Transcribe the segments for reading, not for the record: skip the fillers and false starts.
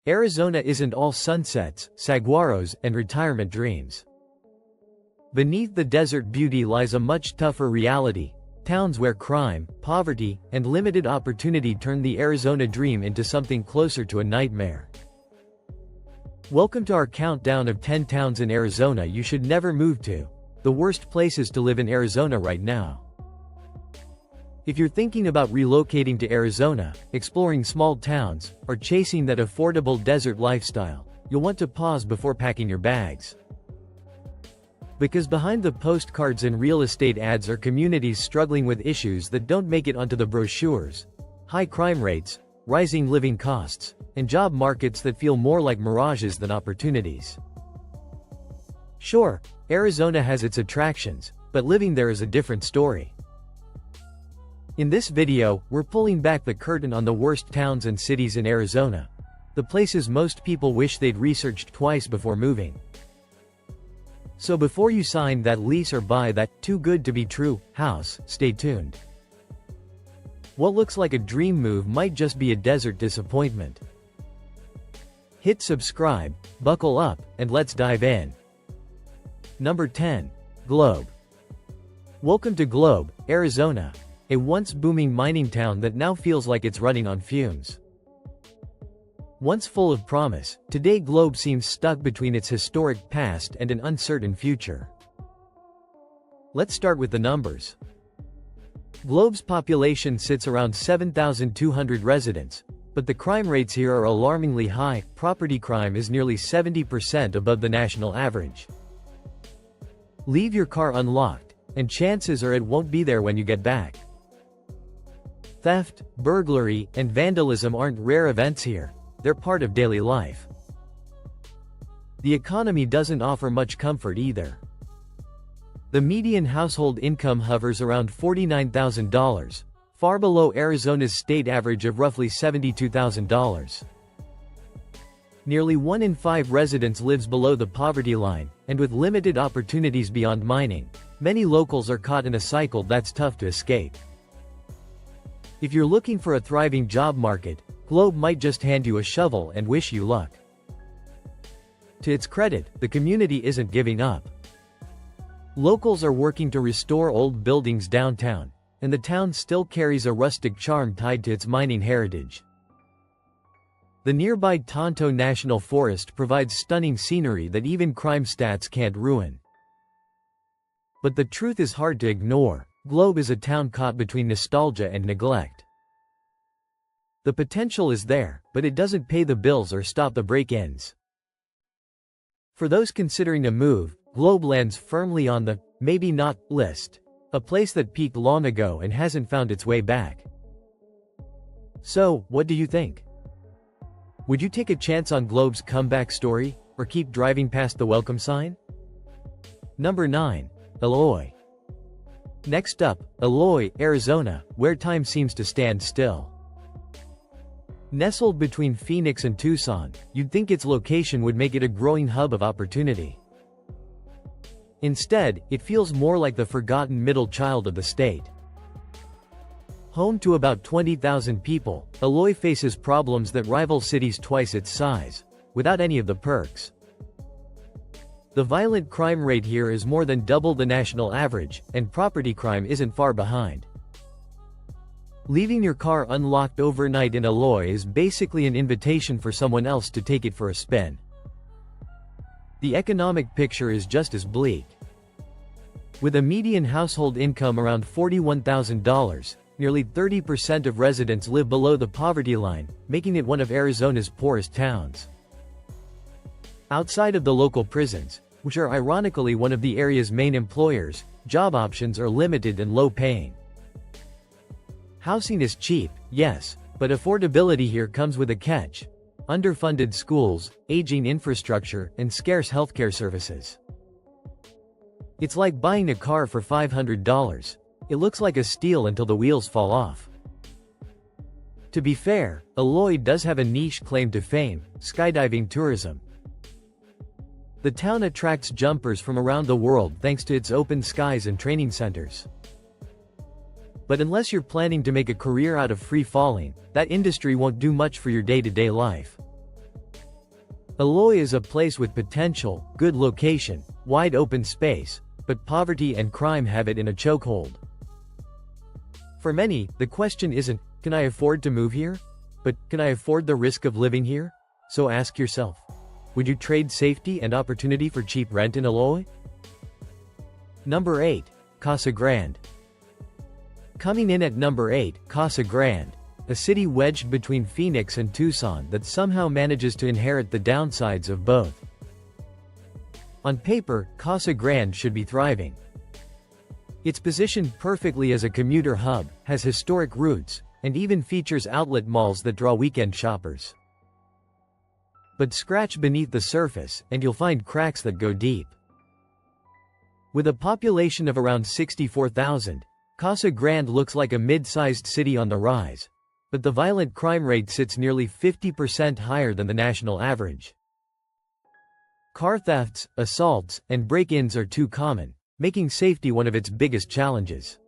Arizona isn't all sunsets, saguaros, and retirement dreams. Beneath the desert beauty lies a much tougher reality: towns where crime, poverty, and limited opportunity turn the Arizona dream into something closer to a nightmare. Welcome to our countdown of 10 towns in Arizona you should never move to. The worst places to live in Arizona right now. If you're thinking about relocating to Arizona, exploring small towns, or chasing that affordable desert lifestyle, you'll want to pause before packing your bags. Because behind the postcards and real estate ads are communities struggling with issues that don't make it onto the brochures: high crime rates, rising living costs, and job markets that feel more like mirages than opportunities. Sure, Arizona has its attractions, but living there is a different story. In this video, we're pulling back the curtain on the worst towns and cities in Arizona, the places most people wish they'd researched twice before moving. So before you sign that lease or buy that too good to be true house, stay tuned. What looks like a dream move might just be a desert disappointment. Hit subscribe, buckle up, and let's dive in. Number 10. Globe. Welcome to Globe, Arizona, a once booming mining town that now feels like it's running on fumes. Once full of promise, today Globe seems stuck between its historic past and an uncertain future. Let's start with the numbers. Globe's population sits around 7,200 residents, but the crime rates here are alarmingly high. Property crime is nearly 70% above the national average. Leave your car unlocked, and chances are it won't be there when you get back. Theft, burglary, and vandalism aren't rare events here, they're part of daily life. The economy doesn't offer much comfort either. The median household income hovers around $49,000, far below Arizona's state average of roughly $72,000. Nearly 1 in 5 residents lives below the poverty line, and with limited opportunities beyond mining, many locals are caught in a cycle that's tough to escape. If you're looking for a thriving job market, Globe might just hand you a shovel and wish you luck. To its credit, the community isn't giving up. Locals are working to restore old buildings downtown, and the town still carries a rustic charm tied to its mining heritage. The nearby Tonto National Forest provides stunning scenery that even crime stats can't ruin. But the truth is hard to ignore: Globe is a town caught between nostalgia and neglect. The potential is there, but it doesn't pay the bills or stop the break-ins. For those considering a move, Globe lands firmly on the maybe not list, a place that peaked long ago and hasn't found its way back. So, what do you think? Would you take a chance on Globe's comeback story, or keep driving past the welcome sign? Number 9. Eloy. Next up, Eloy, Arizona, where time seems to stand still. Nestled between Phoenix and Tucson, you'd think its location would make it a growing hub of opportunity. Instead, it feels more like the forgotten middle child of the state. Home to about 20,000 people, Eloy faces problems that rival cities twice its size, without any of the perks. The violent crime rate here is more than double the national average, and property crime isn't far behind. Leaving your car unlocked overnight in Eloy is basically an invitation for someone else to take it for a spin. The economic picture is just as bleak. With a median household income around $41,000, nearly 30% of residents live below the poverty line, making it one of Arizona's poorest towns. Outside of the local prisons, which are ironically one of the area's main employers, job options are limited and low-paying. Housing is cheap, yes, but affordability here comes with a catch: underfunded schools, aging infrastructure, and scarce healthcare services. It's like buying a car for $500. It looks like a steal until the wheels fall off. To be fair, Eloy does have a niche claim to fame: skydiving tourism. The town attracts jumpers from around the world thanks to its open skies and training centers. But unless you're planning to make a career out of free falling, that industry won't do much for your day-to-day life. Eloy is a place with potential, good location, wide open space, but poverty and crime have it in a chokehold. For many, the question isn't, can I afford to move here? But, can I afford the risk of living here? So ask yourself, would you trade safety and opportunity for cheap rent in Eloy? Number 8. Casa Grande. Coming in at number 8, Casa Grande, a city wedged between Phoenix and Tucson that somehow manages to inherit the downsides of both. On paper, Casa Grande should be thriving. It's positioned perfectly as a commuter hub, has historic roots, and even features outlet malls that draw weekend shoppers. But scratch beneath the surface, and you'll find cracks that go deep. With a population of around 64,000, Casa Grande looks like a mid-sized city on the rise, but the violent crime rate sits nearly 50% higher than the national average. Car thefts, assaults, and break-ins are too common, making safety one of its biggest challenges.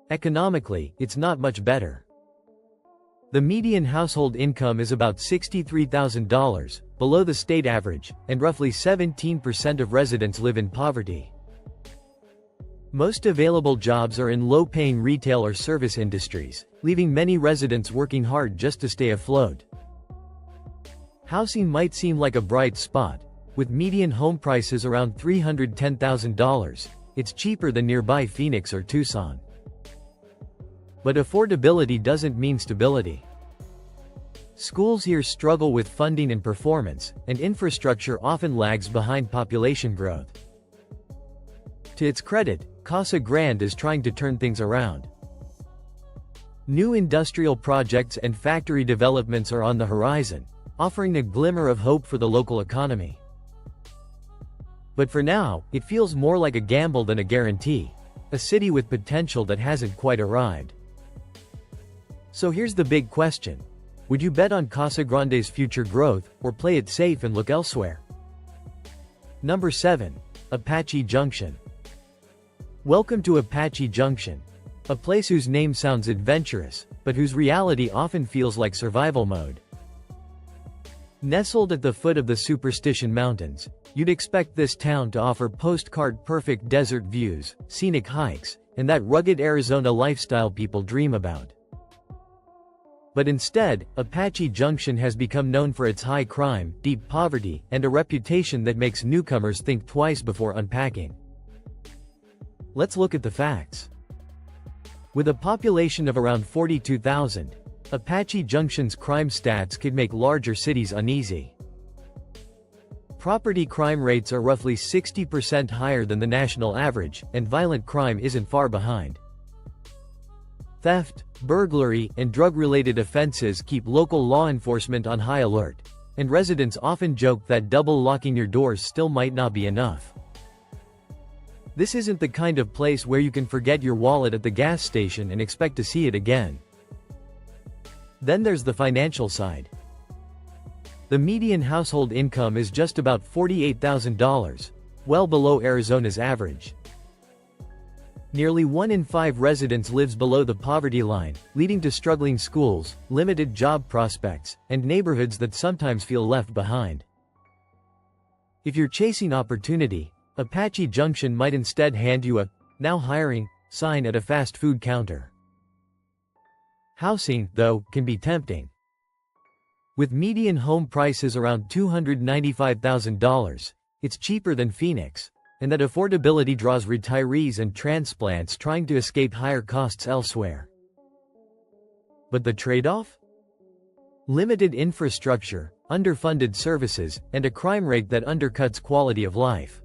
Economically, it's not much better. The median household income is about $63,000, below the state average, and roughly 17% of residents live in poverty. Most available jobs are in low-paying retail or service industries, leaving many residents working hard just to stay afloat. Housing might seem like a bright spot. With median home prices around $310,000, it's cheaper than nearby Phoenix or Tucson. But affordability doesn't mean stability. Schools here struggle with funding and performance, and infrastructure often lags behind population growth. To its credit, Casa Grande is trying to turn things around. New industrial projects and factory developments are on the horizon, offering a glimmer of hope for the local economy. But for now, it feels more like a gamble than a guarantee, a city with potential that hasn't quite arrived. So here's the big question. Would you bet on Casa Grande's future growth, or play it safe and look elsewhere? Number 7. Apache Junction. Welcome to Apache Junction, a place whose name sounds adventurous, but whose reality often feels like survival mode. Nestled at the foot of the Superstition Mountains, you'd expect this town to offer postcard-perfect desert views, scenic hikes, and that rugged Arizona lifestyle people dream about. But instead, Apache Junction has become known for its high crime, deep poverty, and a reputation that makes newcomers think twice before unpacking. Let's look at the facts. With a population of around 42,000, Apache Junction's crime stats could make larger cities uneasy. Property crime rates are roughly 60% higher than the national average, and violent crime isn't far behind. Theft, burglary, and drug-related offenses keep local law enforcement on high alert, and residents often joke that double locking your doors still might not be enough. This isn't the kind of place where you can forget your wallet at the gas station and expect to see it again. Then there's the financial side. The median household income is just about $48,000, well below Arizona's average. Nearly 1 in 5 residents lives below the poverty line, leading to struggling schools, limited job prospects, and neighborhoods that sometimes feel left behind. If you're chasing opportunity, Apache Junction might instead hand you a "Now hiring" sign at a fast food counter. Housing, though, can be tempting. With median home prices around $295,000, it's cheaper than Phoenix, and that affordability draws retirees and transplants trying to escape higher costs elsewhere. But the trade-off? Limited infrastructure, underfunded services, and a crime rate that undercuts quality of life.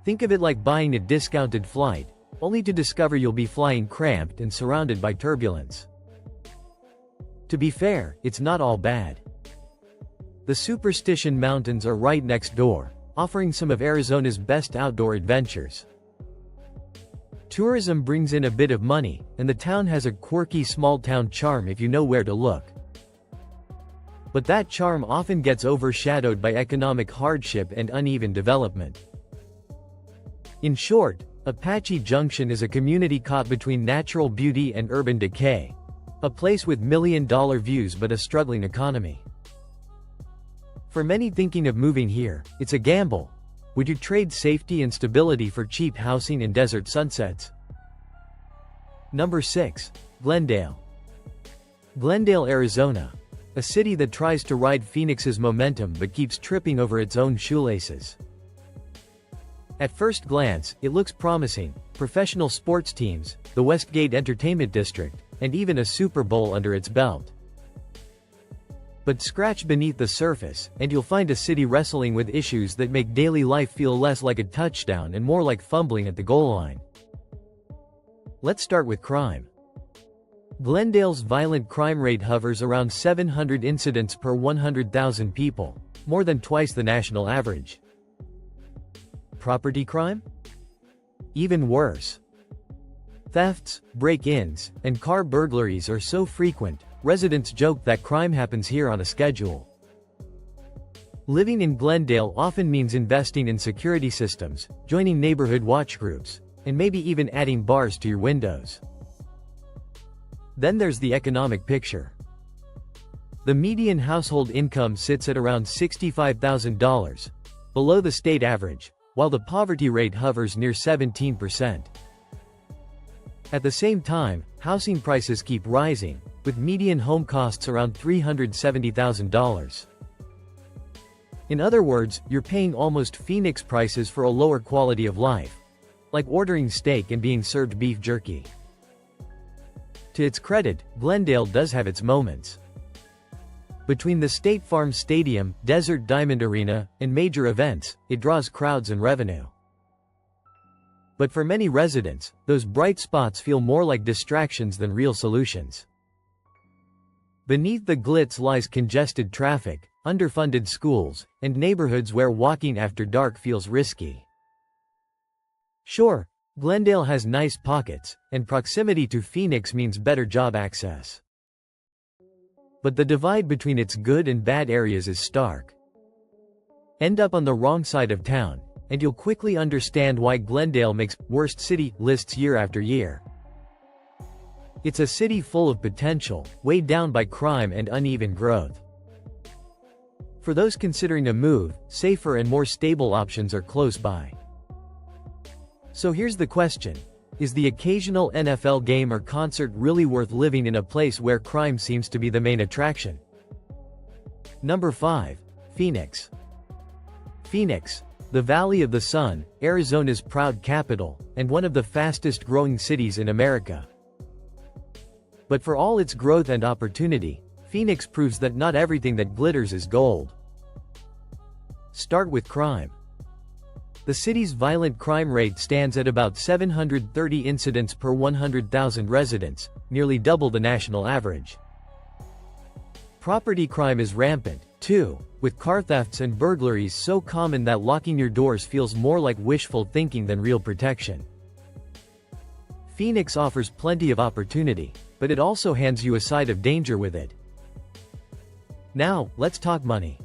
Think of it like buying a discounted flight, only to discover you'll be flying cramped and surrounded by turbulence. To be fair, it's not all bad. The Superstition Mountains are right next door, offering some of Arizona's best outdoor adventures. Tourism brings in a bit of money, and the town has a quirky small-town charm if you know where to look. But that charm often gets overshadowed by economic hardship and uneven development. In short, Apache Junction is a community caught between natural beauty and urban decay, a place with million-dollar views but a struggling economy. For many thinking of moving here, it's a gamble. Would you trade safety and stability for cheap housing and desert sunsets? Number 6. Glendale. Glendale, Arizona. A city that tries to ride Phoenix's momentum but keeps tripping over its own shoelaces. At first glance, it looks promising: professional sports teams, the Westgate Entertainment District, and even a Super Bowl under its belt. But scratch beneath the surface, and you'll find a city wrestling with issues that make daily life feel less like a touchdown and more like fumbling at the goal line. Let's start with crime. Glendale's violent crime rate hovers around 700 incidents per 100,000 people, more than twice the national average. Property crime? Even worse. Thefts, break-ins, and car burglaries are so frequent, residents joke that crime happens here on a schedule. Living in Glendale often means investing in security systems, joining neighborhood watch groups, and maybe even adding bars to your windows. Then there's the economic picture. The median household income sits at around $65,000, below the state average, while the poverty rate hovers near 17%. At the same time, housing prices keep rising, with median home costs around $370,000. In other words, you're paying almost Phoenix prices for a lower quality of life, like ordering steak and being served beef jerky. To its credit, Glendale does have its moments. Between the State Farm Stadium, Desert Diamond Arena, and major events, it draws crowds and revenue. But for many residents, those bright spots feel more like distractions than real solutions. Beneath the glitz lies congested traffic, underfunded schools, and neighborhoods where walking after dark feels risky. Sure, Glendale has nice pockets, and proximity to Phoenix means better job access. But the divide between its good and bad areas is stark. End up on the wrong side of town, and you'll quickly understand why Glendale makes worst city lists year after year. It's a city full of potential, weighed down by crime and uneven growth. For those considering a move, safer and more stable options are close by. So here's the question: is the occasional NFL game or concert really worth living in a place where crime seems to be the main attraction? Number 5. Phoenix. Phoenix, the Valley of the Sun, Arizona's proud capital, and one of the fastest growing cities in America. But for all its growth and opportunity, Phoenix proves that not everything that glitters is gold. Start with crime. The city's violent crime rate stands at about 730 incidents per 100,000 residents, nearly double the national average. Property crime is rampant, too, with car thefts and burglaries so common that locking your doors feels more like wishful thinking than real protection. Phoenix offers plenty of opportunity, but it also hands you a side of danger with it. Now, let's talk money.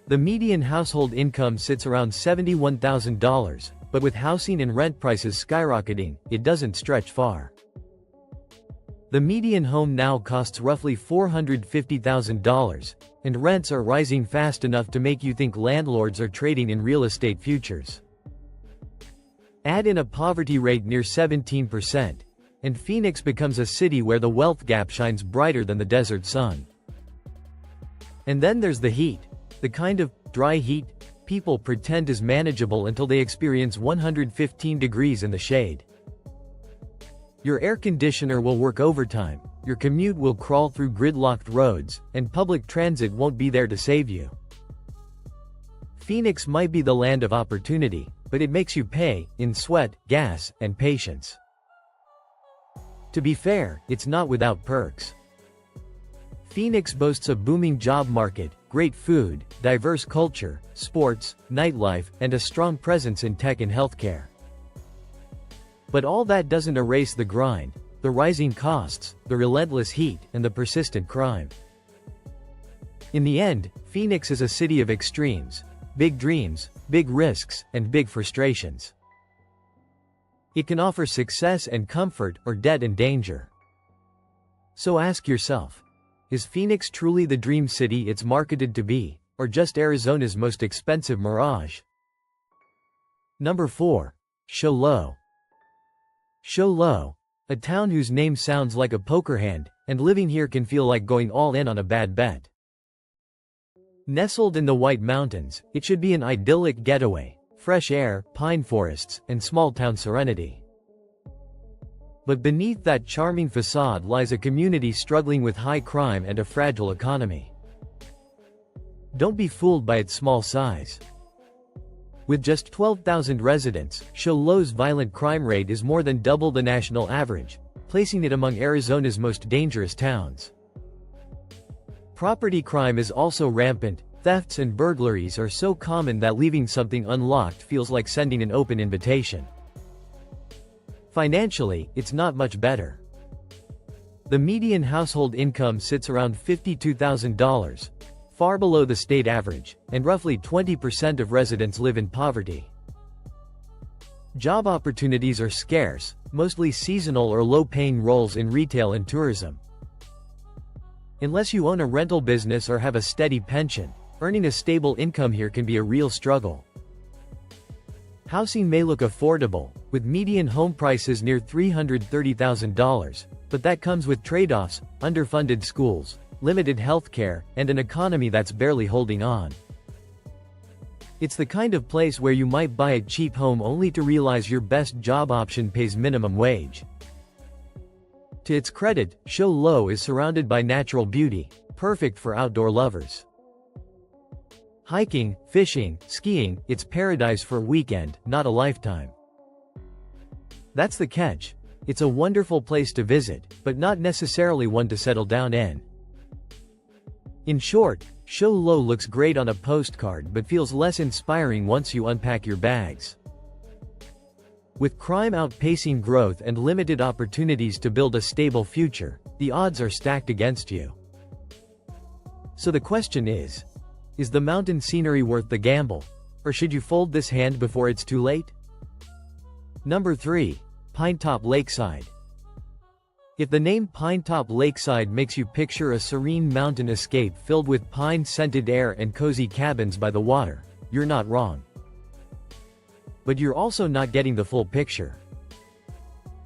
The median household income sits around $71,000, but with housing and rent prices skyrocketing, it doesn't stretch far. The median home now costs roughly $450,000, and rents are rising fast enough to make you think landlords are trading in real estate futures. Add in a poverty rate near 17%, and Phoenix becomes a city where the wealth gap shines brighter than the desert sun. And then there's the heat. The kind of dry heat people pretend is manageable until they experience 115 degrees in the shade. Your air conditioner will work overtime, your commute will crawl through gridlocked roads, and public transit won't be there to save you. Phoenix might be the land of opportunity, but it makes you pay in sweat, gas, and patience. To be fair, it's not without perks. Phoenix boasts a booming job market, great food, diverse culture, sports, nightlife, and a strong presence in tech and healthcare. But all that doesn't erase the grind, the rising costs, the relentless heat, and the persistent crime. In the end, Phoenix is a city of extremes: big dreams, big risks, and big frustrations. It can offer success and comfort, or debt and danger. So ask yourself, is Phoenix truly the dream city it's marketed to be, or just Arizona's most expensive mirage? Number 4. Show Low. Show Low, a town whose name sounds like a poker hand, and living here can feel like going all in on a bad bet. Nestled in the White Mountains, it should be an idyllic getaway, fresh air, pine forests, and small-town serenity. But beneath that charming facade lies a community struggling with high crime and a fragile economy. Don't be fooled by its small size. With just 12,000 residents, Show Low's violent crime rate is more than double the national average, placing it among Arizona's most dangerous towns. Property crime is also rampant. Thefts and burglaries are so common that leaving something unlocked feels like sending an open invitation. Financially, it's not much better. The median household income sits around $52,000, far below the state average, and roughly 20% of residents live in poverty. Job opportunities are scarce, mostly seasonal or low-paying roles in retail and tourism. Unless you own a rental business or have a steady pension, earning a stable income here can be a real struggle. Housing may look affordable, with median home prices near $330,000, but that comes with trade-offs: underfunded schools, limited healthcare, and an economy that's barely holding on. It's the kind of place where you might buy a cheap home only to realize your best job option pays minimum wage. To its credit, Show Low is surrounded by natural beauty, perfect for outdoor lovers. Hiking, fishing, skiing, it's paradise for a weekend, not a lifetime. That's the catch. It's a wonderful place to visit, but not necessarily one to settle down in. In short, Show Low looks great on a postcard but feels less inspiring once you unpack your bags. With crime outpacing growth and limited opportunities to build a stable future, the odds are stacked against you. So the question is the mountain scenery worth the gamble? Or should you fold this hand before it's too late? Number 3. Pinetop-Lakeside. If the name Pinetop-Lakeside makes you picture a serene mountain escape filled with pine-scented air and cozy cabins by the water, you're not wrong. But you're also not getting the full picture.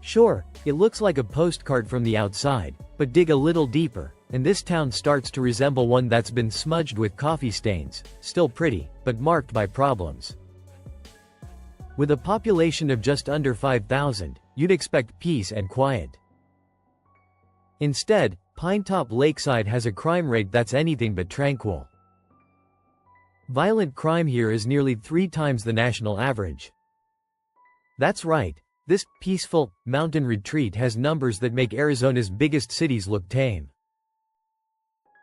Sure, it looks like a postcard from the outside, but dig a little deeper, and this town starts to resemble one that's been smudged with coffee stains, still pretty, but marked by problems. With a population of just under 5,000, you'd expect peace and quiet. Instead, Pinetop-Lakeside has a crime rate that's anything but tranquil. Violent crime here is nearly 3 times the national average. That's right, this peaceful, mountain retreat has numbers that make Arizona's biggest cities look tame.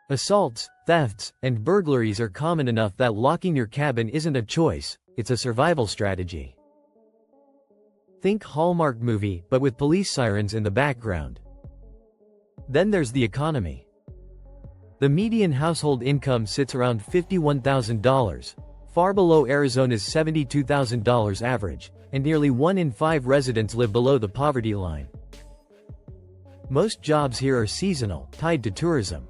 Assaults, thefts, and burglaries are common enough that locking your cabin isn't a choice, it's a survival strategy. Think Hallmark movie, but with police sirens in the background. Then there's the economy. The median household income sits around $51,000, far below Arizona's $72,000 average, and nearly 1 in 5 residents live below the poverty line. Most jobs here are seasonal, tied to tourism.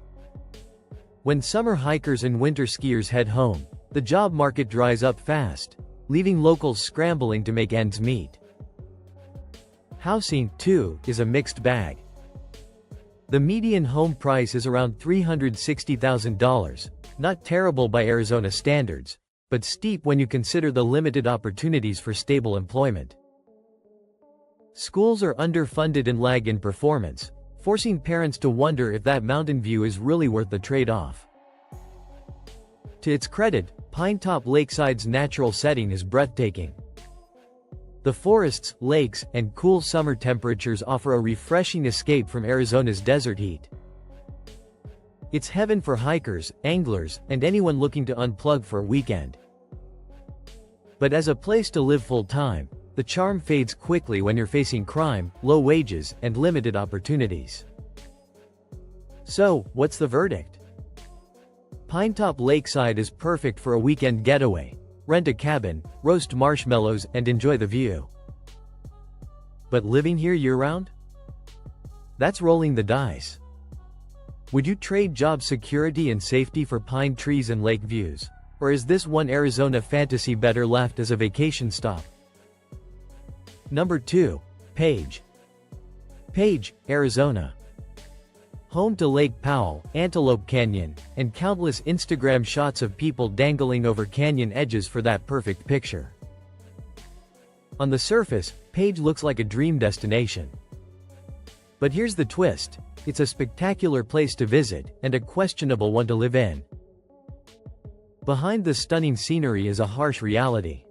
When summer hikers and winter skiers head home, the job market dries up fast, leaving locals scrambling to make ends meet. Housing, too, is a mixed bag. The median home price is around $360,000, not terrible by Arizona standards, but steep when you consider the limited opportunities for stable employment. Schools are underfunded and lag in performance, forcing parents to wonder if that mountain view is really worth the trade-off. To its credit, Pinetop-Lakeside's natural setting is breathtaking. The forests, lakes, and cool summer temperatures offer a refreshing escape from Arizona's desert heat. It's heaven for hikers, anglers, and anyone looking to unplug for a weekend. But as a place to live full-time, the charm fades quickly when you're facing crime, low wages, and limited opportunities. So, what's the verdict? Pinetop-Lakeside is perfect for a weekend getaway. Rent a cabin, roast marshmallows, and enjoy the view. But living here year-round? That's rolling the dice. Would you trade job security and safety for pine trees and lake views? Or is this one Arizona fantasy better left as a vacation stop? Number 2. Page. Page, Arizona. Home to Lake Powell, Antelope Canyon, and countless Instagram shots of people dangling over canyon edges for that perfect picture. On the surface, Page looks like a dream destination. But here's the twist: it's a spectacular place to visit, and a questionable one to live in. Behind the stunning scenery is a harsh reality.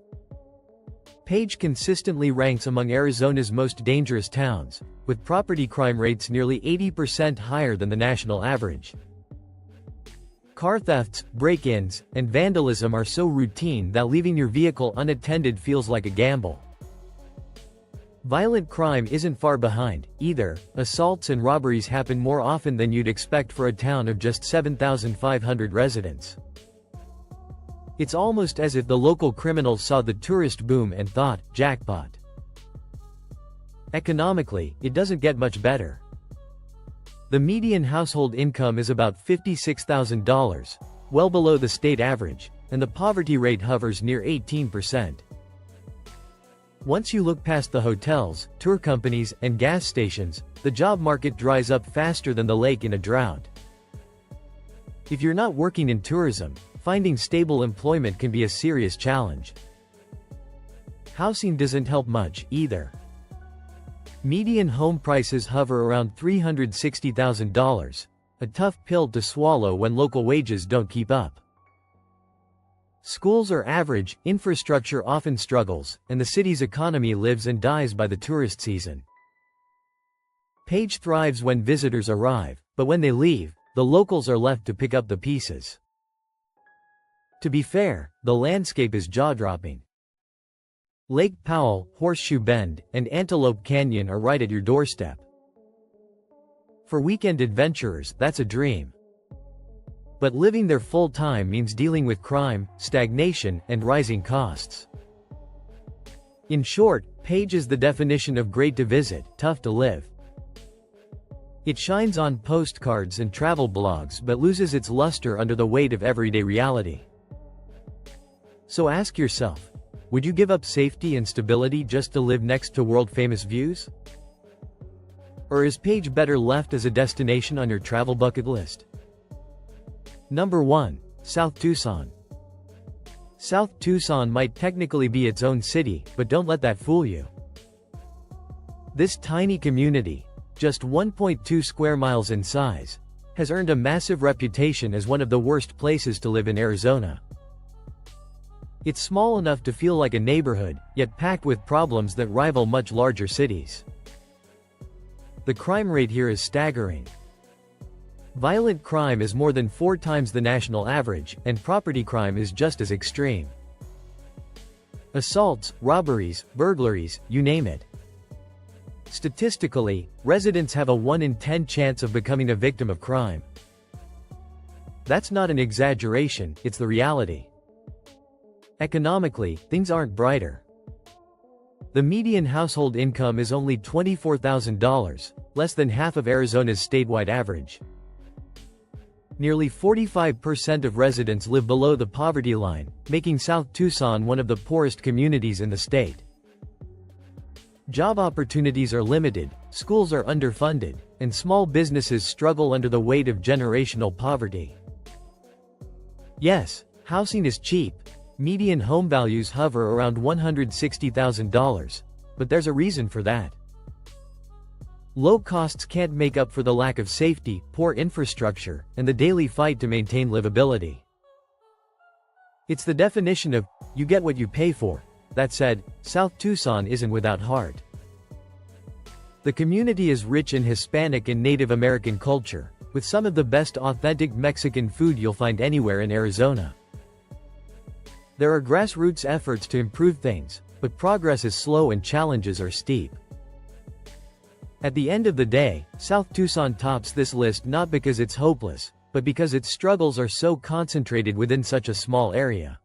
Page consistently ranks among Arizona's most dangerous towns, with property crime rates nearly 80% higher than the national average. Car thefts, break-ins, and vandalism are so routine that leaving your vehicle unattended feels like a gamble. Violent crime isn't far behind, either. Assaults and robberies happen more often than you'd expect for a town of just 7,500 residents. It's almost as if the local criminals saw the tourist boom and thought, jackpot. Economically, it doesn't get much better. The median household income is about $56,000, well below the state average, and the poverty rate hovers near 18%. Once you look past the hotels, tour companies, and gas stations, the job market dries up faster than the lake in a drought. If you're not working in tourism, finding stable employment can be a serious challenge. Housing doesn't help much, either. Median home prices hover around $360,000, a tough pill to swallow when local wages don't keep up. Schools are average, infrastructure often struggles, and the city's economy lives and dies by the tourist season. Page thrives when visitors arrive, but when they leave, the locals are left to pick up the pieces. To be fair, the landscape is jaw-dropping. Lake Powell, Horseshoe Bend, and Antelope Canyon are right at your doorstep. For weekend adventurers, that's a dream. But living there full-time means dealing with crime, stagnation, and rising costs. In short, Page is the definition of great to visit, tough to live. It shines on postcards and travel blogs but loses its luster under the weight of everyday reality. So ask yourself, would you give up safety and stability just to live next to world-famous views? Or is Page better left as a destination on your travel bucket list? Number 1. South Tucson. South Tucson might technically be its own city, but don't let that fool you. This tiny community, just 1.2 square miles in size, has earned a massive reputation as one of the worst places to live in Arizona. It's small enough to feel like a neighborhood, yet packed with problems that rival much larger cities. The crime rate here is staggering. Violent crime is more than 4 times the national average, and property crime is just as extreme. Assaults, robberies, burglaries, you name it. Statistically, residents have a 1 in 10 chance of becoming a victim of crime. That's not an exaggeration, it's the reality. Economically, things aren't brighter. The median household income is only $24,000, less than half of Arizona's statewide average. Nearly 45% of residents live below the poverty line, making South Tucson one of the poorest communities in the state. Job opportunities are limited, schools are underfunded, and small businesses struggle under the weight of generational poverty. Yes, housing is cheap. Median home values hover around $160,000, but there's a reason for that. Low costs can't make up for the lack of safety, poor infrastructure, and the daily fight to maintain livability. It's the definition of, you get what you pay for. That said, South Tucson isn't without heart. The community is rich in Hispanic and Native American culture, with some of the best authentic Mexican food you'll find anywhere in Arizona. There are grassroots efforts to improve things, but progress is slow and challenges are steep. At the end of the day, South Tucson tops this list not because it's hopeless, but because its struggles are so concentrated within such a small area.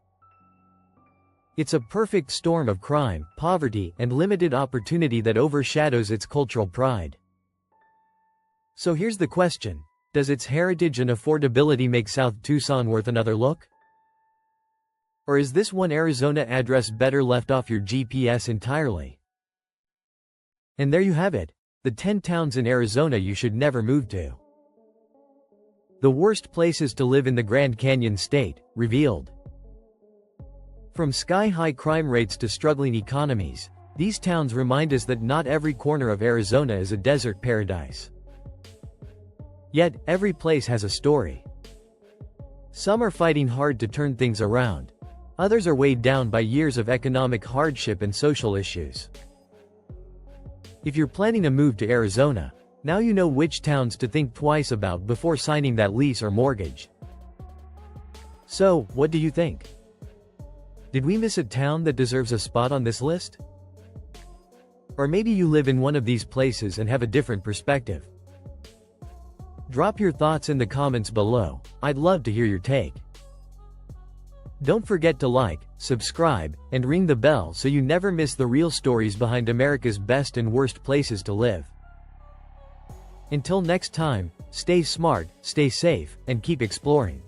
It's a perfect storm of crime, poverty, and limited opportunity that overshadows its cultural pride. So here's the question: Does its heritage and affordability make South Tucson worth another look? Or is this one Arizona address better left off your GPS entirely? And there you have it, the 10 towns in Arizona you should never move to. The worst places to live in the Grand Canyon State, revealed. From sky-high crime rates to struggling economies, these towns remind us that not every corner of Arizona is a desert paradise. Yet, every place has a story. Some are fighting hard to turn things around. Others are weighed down by years of economic hardship and social issues. If you're planning a move to Arizona, now you know which towns to think twice about before signing that lease or mortgage. So, what do you think? Did we miss a town that deserves a spot on this list? Or maybe you live in one of these places and have a different perspective. Drop your thoughts in the comments below, I'd love to hear your take. Don't forget to like, subscribe, and ring the bell so you never miss the real stories behind America's best and worst places to live. Until next time, stay smart, stay safe, and keep exploring.